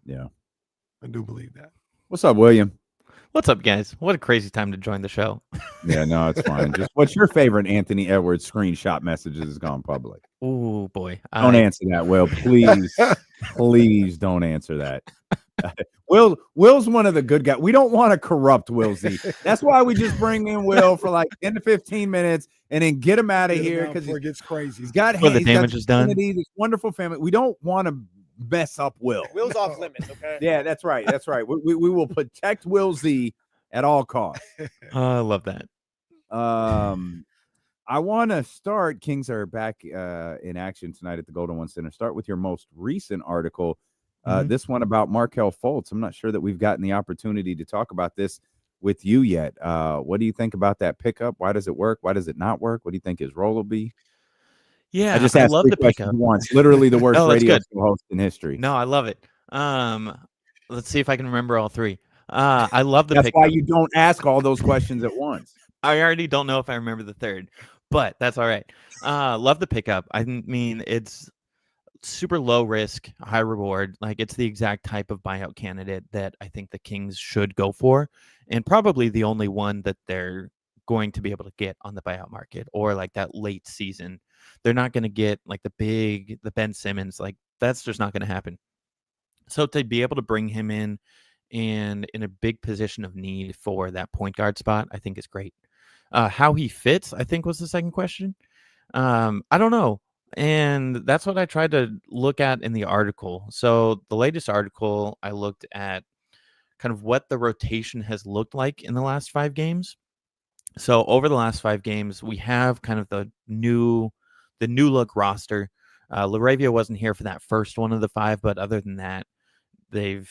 Yeah. I do believe that. What's up, William? What's up, guys? What a crazy time to join the show. Yeah, no, it's fine. Just what's your favorite Anthony Edwards screenshot messages has gone public? Oh boy. Don't answer that, Will. Please, please don't answer that. Will's one of the good guys. We don't want to corrupt Will Z. That's why we just bring in Will for like 10 to 15 minutes and then get him out of here because it gets crazy. He's got the damage is done. This wonderful family. We don't want to mess up Will. Will's off limits. Okay. Yeah, that's right. That's right. We will protect Will Z at all costs. I love that. I want to start. Kings are back in action tonight at the Golden One Center. Start with your most recent article. This one about Markelle Fultz. I'm not sure that we've gotten the opportunity to talk about this with you yet. What do you think about that pickup? Why does it work? Why does it not work? What do you think his role will be? Yeah, I just asked love the pickup once. Literally the worst radio show host in history. No, I love it. Let's see if I can remember all three. I love the That's pickup. why you don't ask all those questions at once. I already don't know if I remember the third, but that's all right. Love the pickup. I mean, it's super low risk, high reward. Like, it's the exact type of buyout candidate that I think the Kings should go for, and probably the only one that they're going to be able to get on the buyout market, or like that late season. They're not going to get like the Ben Simmons. Like, that's just not going to happen. So to be able to bring him in and in a big position of need for that point guard spot, I think is great. How he fits, I think, was the second question. I don't know. And that's what I tried to look at in the article. So the latest article, I looked at kind of what the rotation has looked like in the last 5 games. So over the last 5 games, we have kind of the new look roster. LaRavia wasn't here for that first one of the 5, but other than that, they've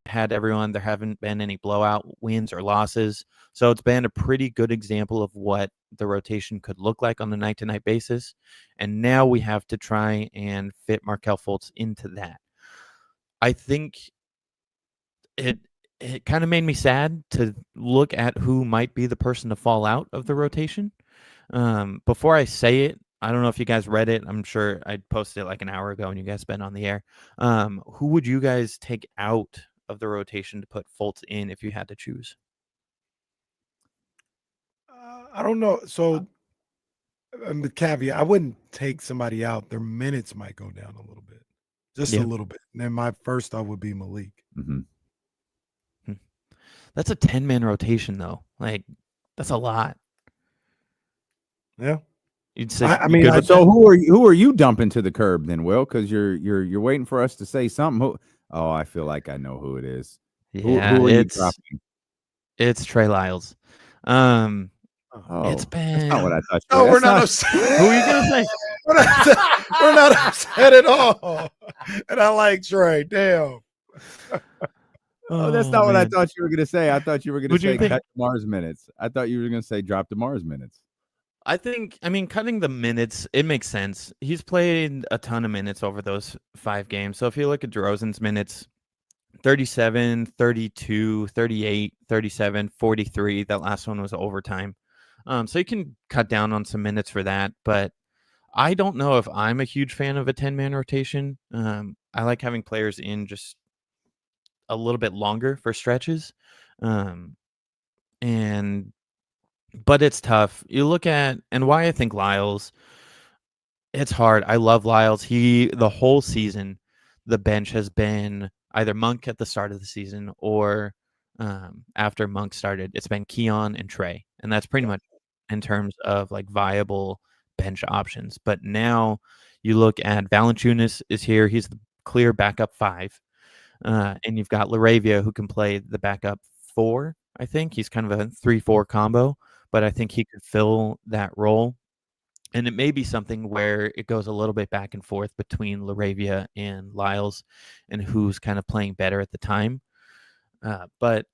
had everyone. There haven't been any blowout wins or losses. So it's been a pretty good example of what the rotation could look like on a night-to-night basis. And now we have to try and fit Markelle Fultz into that. I think it kind of made me sad to look at who might be the person to fall out of the rotation. Before I say it, I don't know if you guys read it. I'm sure I posted it like an hour ago and you guys been on the air. Who would you guys take out of the rotation to put Fultz in if you had to choose? I don't know. So the caveat, I wouldn't take somebody out. Their minutes might go down a little bit, just a little bit. And then my first thought would be Malik. Mm-hmm. That's a 10-man rotation, though. Like, that's a lot. Yeah. You'd say. So who are you dumping to the curb then, Will? Because you're waiting for us to say something. I feel like I know who it is. Yeah, who are you dropping? It's Trey Lyles. It's been. That's not what I thought. No, we're not upset. Who are you gonna say? We're not upset at all. And I like Trey. Damn. That's not what I thought you were going to say. I thought you were going to say cut DeMar's minutes. I thought you were going to say drop DeMar's minutes. I mean, cutting the minutes, it makes sense. He's played a ton of minutes over those 5 games. So if you look at DeRozan's minutes, 37, 32, 38, 37, 43. That last one was overtime. So you can cut down on some minutes for that. But I don't know if I'm a huge fan of a 10-man rotation. I like having players in just a little bit longer for stretches. But it's tough. You look at, and why I think Lyles, it's hard. I love Lyles. The whole season, the bench has been either Monk at the start of the season or after Monk started, it's been Keon and Trey. And that's pretty much in terms of like viable bench options. But now you look at Valanciunas is here. He's the clear backup 5. And you've got LaRavia who can play the backup 4. I think he's kind of a 3-4 combo, but I think he could fill that role. And it may be something where it goes a little bit back and forth between LaRavia and Lyles and who's kind of playing better at the time. But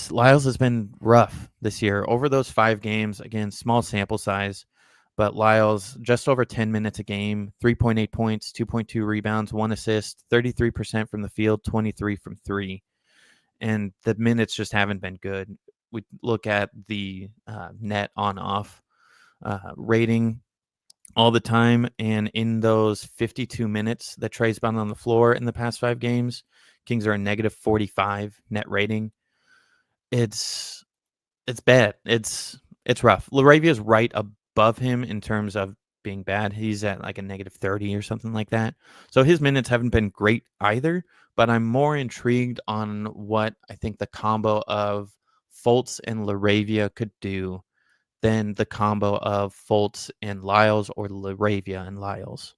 Lyles has been rough this year. Over those 5 games, again, small sample size, but Lyles just over 10 minutes a game, 3.8 points, 2.2 rebounds, 1 assist, 33% from the field, 23 from 3. And the minutes just haven't been good. We look at the net on-off rating, all the time. And in those 52 minutes that Trey's been on the floor in the past 5 games, Kings are a negative 45 net rating. It's bad. It's rough. LaRavia is right above him in terms of being bad. He's at like a negative 30 or something like that. So his minutes haven't been great either, but I'm more intrigued on what I think the combo of Fultz and LaRavia could do than the combo of Fultz and Lyles or LaRavia and Lyles.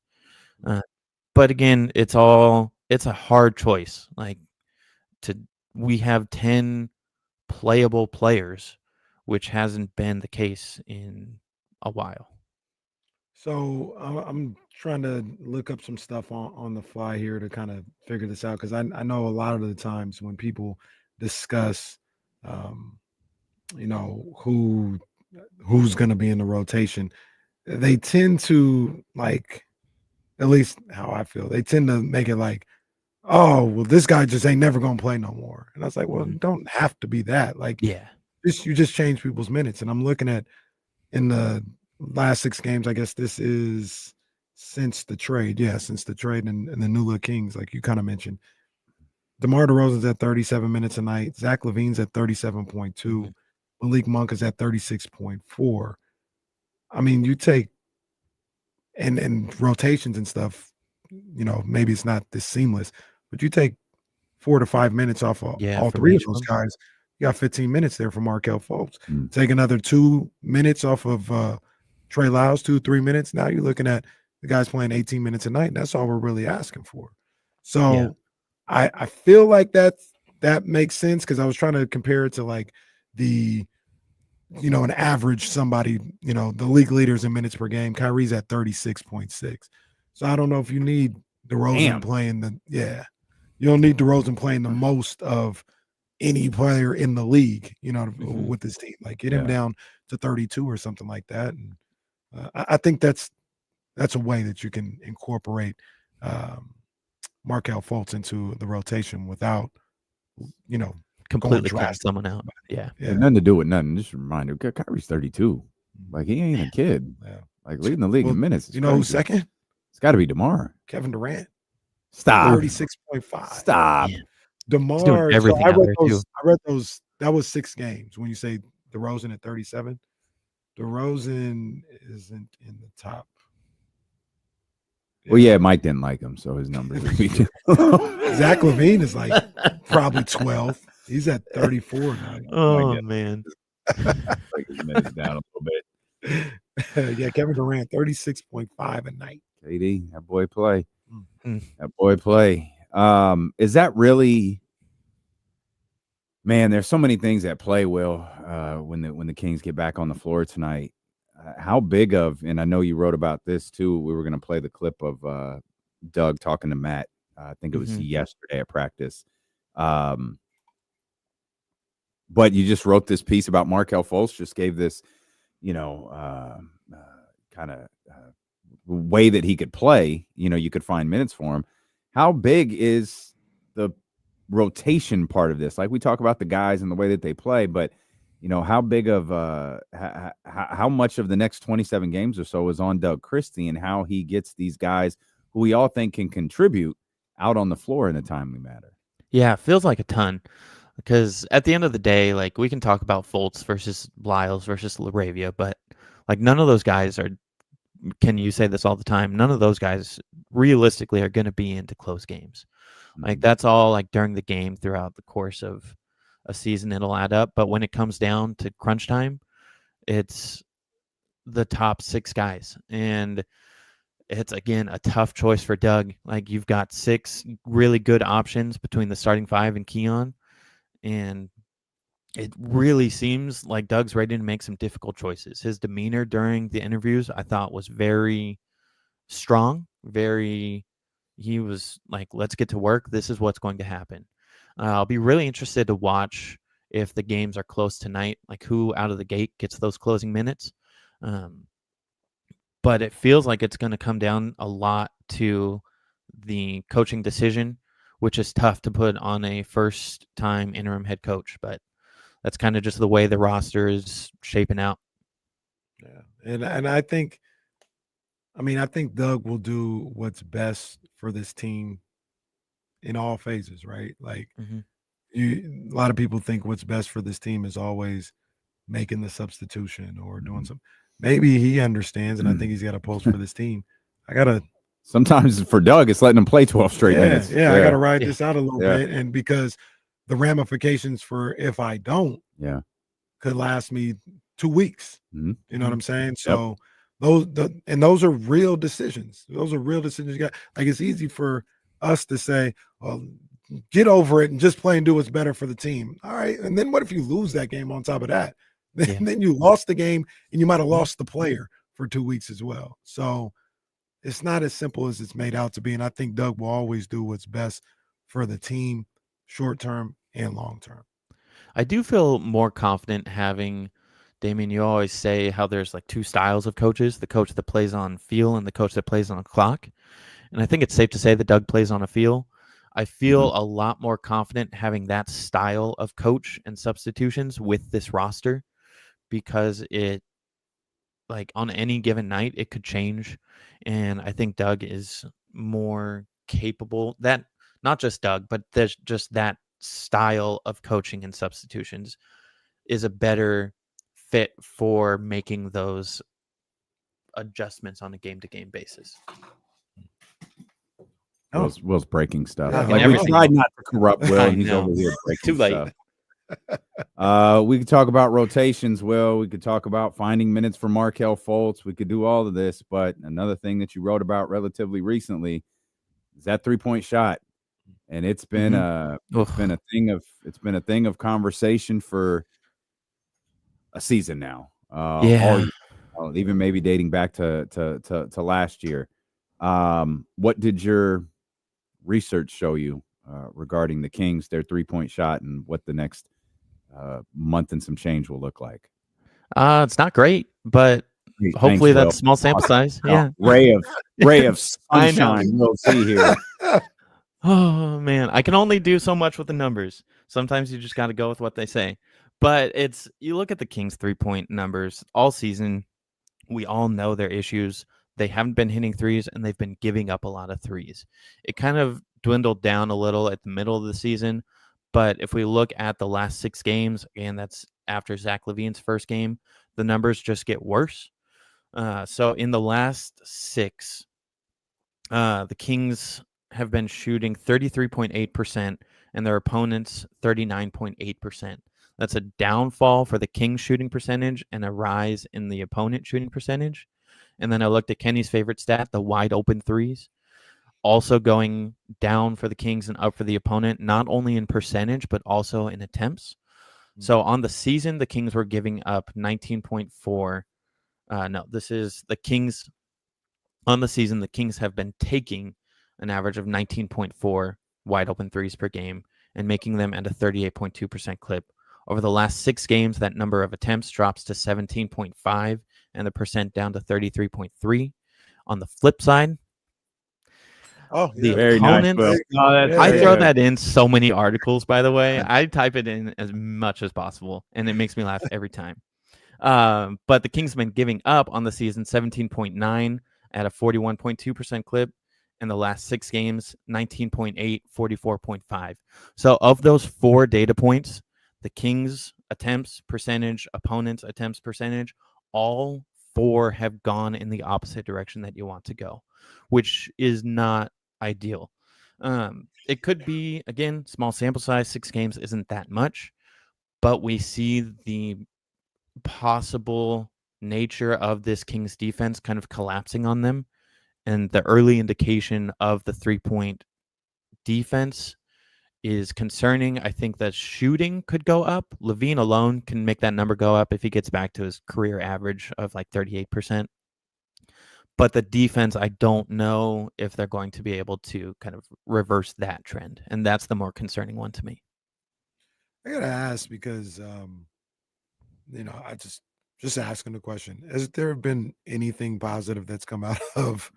But again, it's a hard choice. Like we have 10 playable players, which hasn't been the case in a while. So I'm trying to look up some stuff on the fly here to kind of figure this out, because I know a lot of the times when people discuss, who's going to be in the rotation, they tend to, like, at least how I feel, they tend to make it like, oh, well, this guy just ain't never going to play no more. And I was like, well, it don't have to be that. Like, Yeah. you just change people's minutes. And I'm looking at in the last 6 games, I guess this is since the trade. Yeah, since the trade and the New Look Kings, like you kind of mentioned. DeMar DeRozan's at 37 minutes a night. Zach LaVine's at 37.2. Malik Monk is at 36.4. I mean, you take and rotations and stuff, maybe it's not this seamless, but you take 4 to 5 minutes off of all 3 of those guys. You got 15 minutes there for Markelle Fultz. Take another 2 minutes off of Trey Lyles, 2-3 minutes. Now you're looking at the guys playing 18 minutes a night, and that's all we're really asking for. So I feel like that makes sense, because I was trying to compare it to like the an average somebody, the league leaders in minutes per game. Kyrie's at 36.6. So I don't know if you need DeRozan playing you don't need DeRozan playing the most of any player in the league, with this team. Like, get him down to 32 or something like that. And I think that's a way that you can incorporate Markelle Fultz into the rotation without, completely cutting someone out. Yeah. Nothing to do with nothing. Just a reminder, Kyrie's 32. Like, he ain't a kid. Yeah. Like, leading the league in minutes. You know who's second? It's got to be DeMar. Kevin Durant. Stop. 36.5. Stop. Yeah. DeMar. Everything I read those. That was 6 games. When you say DeRozan at 37, DeRozan isn't in the top. Well, yeah, Mike didn't like him, so his numbers would be Zach LaVine is like probably 12th. He's at 34 now. Oh, man. Like his minutes down a little bit. Yeah, Kevin Durant, 36.5 a night. KD, that boy play. That boy play. Is that really, man, there's so many things that play, Will, when the Kings get back on the floor tonight. How big of, and I know you wrote about this too, we were going to play the clip of Doug talking to Matt. I think it was yesterday at practice. But you just wrote this piece about Markelle Fultz, just gave this, kind of way that he could play. You could find minutes for him. How big is the rotation part of this? Like, we talk about the guys and the way that they play, but how big of how much of the next 27 games or so is on Doug Christie, and how he gets these guys who we all think can contribute out on the floor in a timely manner? Yeah, it feels like a ton, because at the end of the day, like, we can talk about Fultz versus Lyles versus LaRavia, but like, none of those guys are, can you say this all the time? None of those guys realistically are going to be into close games. Like, that's all like during the game, throughout the course of a season, it'll add up. But when it comes down to crunch time, it's the top 6 guys. And it's, again, a tough choice for Doug. Like, you've got 6 really good options between the starting 5 and Keon. And it really seems like Doug's ready to make some difficult choices. His demeanor during the interviews, I thought, was very strong. He was like, let's get to work. This is what's going to happen. I'll be really interested to watch if the games are close tonight, like who out of the gate gets those closing minutes. But it feels like it's going to come down a lot to the coaching decision, which is tough to put on a first-time interim head coach. But that's kind of just the way the roster is shaping out. Yeah, and I think I mean, I think Doug will do what's best for this team in all phases, right? Like Mm-hmm. a lot of people think what's best for this team is always making the substitution or doing something. Maybe he understands, and I think he's got a pulse for this team. I gotta Sometimes for Doug, it's letting him play 12 straight minutes. Yeah, I gotta ride this out a little Yeah. bit, and because the ramifications for if I don't, could last me 2 weeks. Mm-hmm. You know what I'm saying? So those are real decisions. Those are real decisions you got. Like it's easy for us to say, well, get over it and just play and do what's better for the team. All right. And then what if you lose that game on top of that? Then you lost the game and you might have lost the player for 2 weeks as well. So it's not as simple as it's made out to be. And I think Doug will always do what's best for the team, short term and long term. I do feel more confident having, Damien, you always say how there's like two styles of coaches, the coach that plays on feel and the coach that plays on a clock. And I think it's safe to say that Doug plays on a feel. I feel a lot more confident having that style of coach and substitutions with this roster because it, like on any given night, it could change. And I think Doug is more capable, that not just Doug, but there's just that style of coaching and substitutions is a better fit for making those adjustments on a game-to-game basis. Will's breaking stuff. Yeah, like we tried not to corrupt Will, and he's over here breaking Too late. Stuff. We could talk about rotations, Will. We could talk about finding minutes for Markelle Fultz. We could do all of this, but another thing that you wrote about relatively recently is that 3-point shot, and it's been a thing of conversation for a season now. Even maybe dating back to last year. What did your research show you regarding the Kings, their 3-point shot, and what the next month and some change will look like? It's not great, but hopefully that's a small sample size. Yeah, ray of sunshine we'll see here. Oh man, I can only do so much with the numbers. Sometimes you just got to go with what they say. But you look at the Kings 3-point numbers all season. We all know their issues. They haven't been hitting threes, and they've been giving up a lot of threes. It kind of dwindled down a little at the middle of the season. But if we look at the last 6 games, and that's after Zach LaVine's first game, the numbers just get worse. So in the last 6, the Kings have been shooting 33.8%, and their opponents 39.8%. That's a downfall for the Kings shooting percentage and a rise in the opponent shooting percentage. And then I looked at Kenny's favorite stat, the wide open threes, also going down for the Kings and up for the opponent, not only in percentage, but also in attempts. So on the season, the Kings were giving up 19.4. This is the Kings. On the season, the Kings have been taking an average of 19.4 wide open threes per game and making them at a 38.2% clip. Over the last 6 games, that number of attempts drops to 17.5 and the percent down to 33.3. On the flip side, the opponents, I throw that in so many articles, by the way. I type it in as much as possible, and it makes me laugh every time. But the Kings have been giving up on the season 17.9 at a 41.2% clip. In the last 6 games, 19.8, 44.5. So of those 4 data points, the Kings attempts percentage, opponents attempts percentage, all 4 have gone in the opposite direction that you want to go, which is not ideal. It could be, again, small sample size, 6 games isn't that much, but we see the possible nature of this Kings defense kind of collapsing on them. And the early indication of the 3-point defense is concerning. I think that shooting could go up. LaVine alone can make that number go up if he gets back to his career average of like 38%. But the defense, I don't know if they're going to be able to kind of reverse that trend. And that's the more concerning one to me. I got to ask because, I just asking the question. Has there been anything positive that's come out of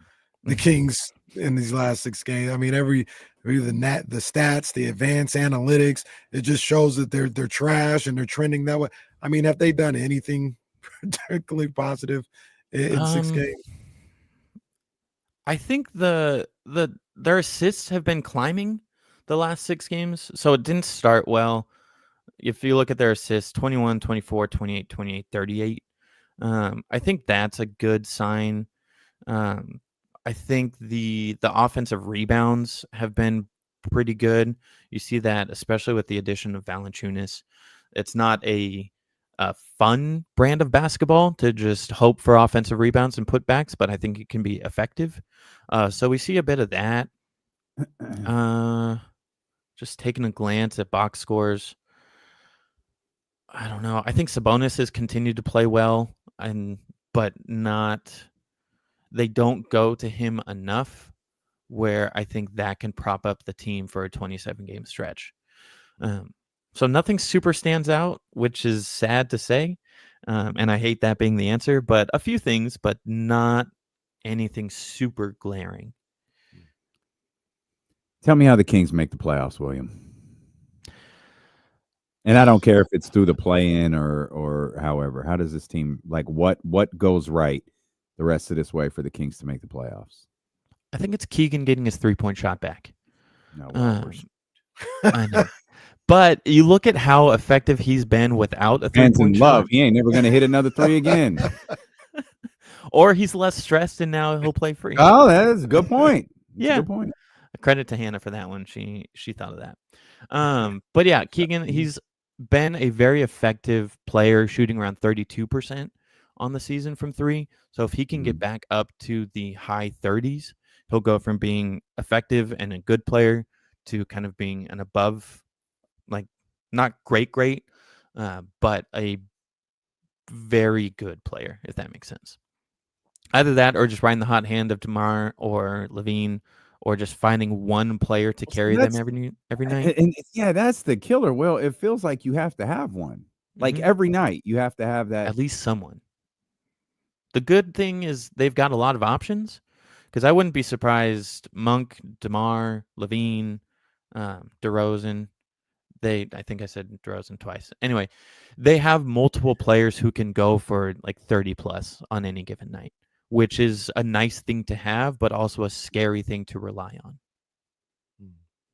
the Kings in these last 6 games? I mean, the stats, the advanced analytics, it just shows that they're trash and they're trending that way. I mean, have they done anything particularly positive in 6 games? I think their assists have been climbing the last 6 games, so it didn't start well. If you look at their assists, 21, 24, 28, 28, 38. I think that's a good sign. I think the offensive rebounds have been pretty good. You see that especially with the addition of Valanciunas. It's not a fun brand of basketball to just hope for offensive rebounds and putbacks, but I think it can be effective. So we see a bit of that. Just taking a glance at box scores. I don't know. I think Sabonis has continued to play well, but not. They don't go to him enough, where I think that can prop up the team for a 27-game stretch. So nothing super stands out, which is sad to say, and I hate that being the answer. But a few things, but not anything super glaring. Tell me how the Kings make the playoffs, William. And I don't care if it's through the play-in or however. How does this team, like, what goes right the rest of this way for the Kings to make the playoffs? I think it's Keegan getting his 3-point shot back. No, I know. But you look at how effective he's been without a 3-point shot. He ain't never going to hit another 3 again. Or he's less stressed and now he'll play free. Oh, that is a good point. Yeah. Good point. Credit to Hannah for that one. She thought of that. But yeah, Keegan, he's been a very effective player, shooting around 32% on the season from 3. So if he can get back up to the high 30s, he'll go from being effective and a good player to kind of being an above, like not great, but a very good player, if that makes sense. Either that or just riding the hot hand of DeMar or Levine, or just finding one player to carry them every night. And yeah, that's the killer. Well, it feels like you have to have one. Like every night you have to have that. At least someone. The good thing is they've got a lot of options, because I wouldn't be surprised. Monk, DeMar, Levine, DeRozan. I think I said DeRozan twice. Anyway, they have multiple players who can go for like 30 plus on any given night, which is a nice thing to have, but also a scary thing to rely on.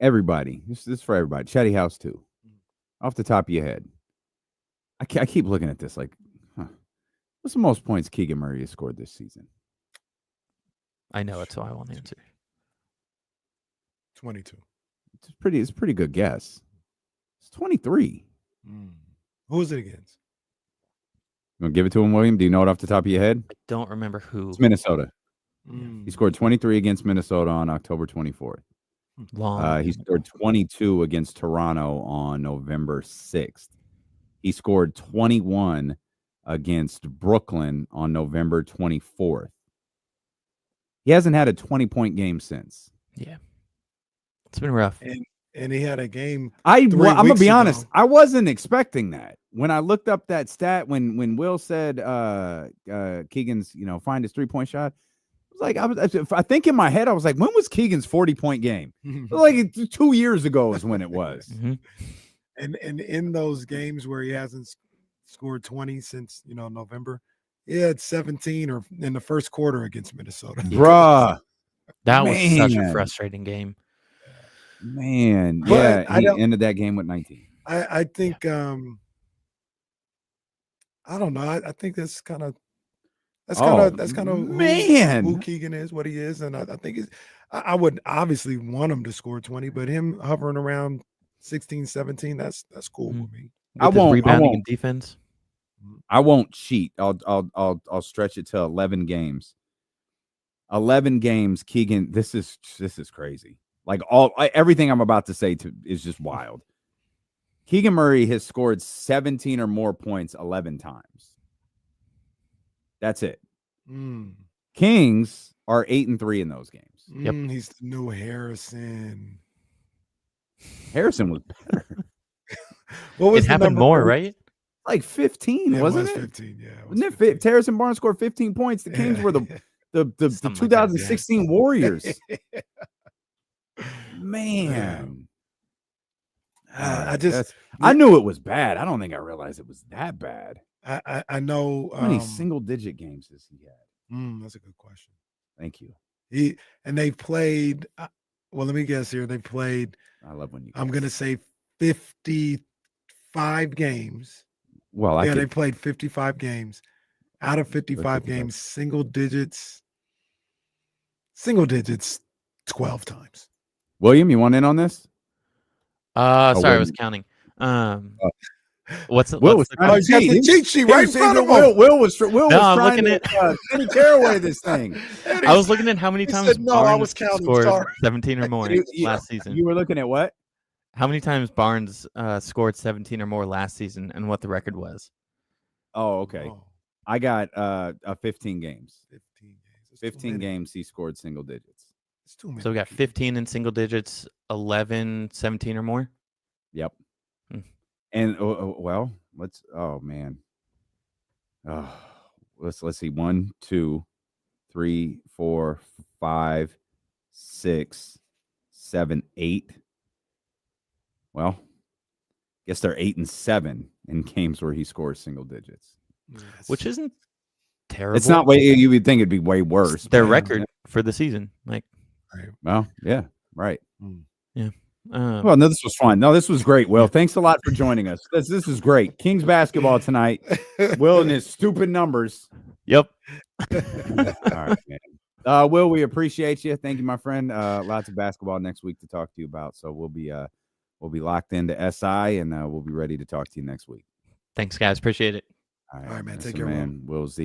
Everybody. This is for everybody. Chatty House too. Off the top of your head. I keep looking at this like, what's the most points Keegan Murray has scored this season? I know it, so I won't answer. 22. It's a pretty good guess. It's 23. Who is it against? You want to give it to him, William? Do you know it off the top of your head? I don't remember who. It's Minnesota. He scored 23 against Minnesota on October 24th. He scored 22 against Toronto on November 6th. He scored 21 against Brooklyn on November 24th. He hasn't had a 20-point game since. Yeah. It's been rough. And he had a game. I'm going to be honest. I wasn't expecting that. When I looked up that stat, when Will said Keegan's, find his 3-point shot, I think in my head, I was like, when was Keegan's 40-point game? Like 2 years ago is when it was. And in those games where he hasn't scored 20 since, November, he had 17 or in the first quarter against Minnesota. Bruh. That was such a frustrating game. Man. Yeah. He ended that game with 19. I think, I don't know. I think that's kind of who Keegan is, what he is. And I think I would obviously want him to score 20, but him hovering around 16, 17, that's cool with me. I won't rebounding and defense. I won't cheat. I'll stretch it to 11 games. 11 games, Keegan. This is crazy. Like everything I'm about to say is just wild. Keegan Murray has scored 17 or more points 11 times. That's it. Kings are 8-3 in those games. Yep. He's the new Harrison. Harrison was better. What was it happened more, right? Like 15, wasn't it? 15, yeah. Wasn't it? Harrison Barnes scored 15 points. The Kings were the 2016 Warriors. Man. I knew it was bad. I don't think I realized it was that bad. I know. How many single-digit games has he had? That's a good question. Thank you. They played. Well, let me guess here. They played. I love when you. I'm gonna say 55 games. Well, they played 55 games. Out of 55 games, single digits 12 times. William, you want in on this? Sorry, I was counting. What's the cheat sheet right in front of him. Will was trying looking to Kenny Caraway this thing. I was looking at how many times Barnes scored 17 or more last season. You were looking at what? How many times Barnes scored 17 or more last season and what the record was? Oh, okay. I got 15 games. 15 games he scored single digits. It's too many. So we got 15 in single digits, 11, 17 or more? Yep. And let's see. 1, 2, 3, 4, 5, 6, 7, 8. Well, guess they're 8 and 7 in games where he scores single digits. Which isn't terrible. It's not way you would think it'd be way worse. It's their record for the season. Well, yeah, right. Yeah. Well, no, this was fun. No, this was great. Will, thanks a lot for joining us. This is great. Kings basketball tonight. Will and his stupid numbers. Yep. All right, man. Will, we appreciate you. Thank you, my friend. Lots of basketball next week to talk to you about. So we'll be locked into SI, and we'll be ready to talk to you next week. Thanks, guys. Appreciate it. All right, man. Take care, man. Will Z.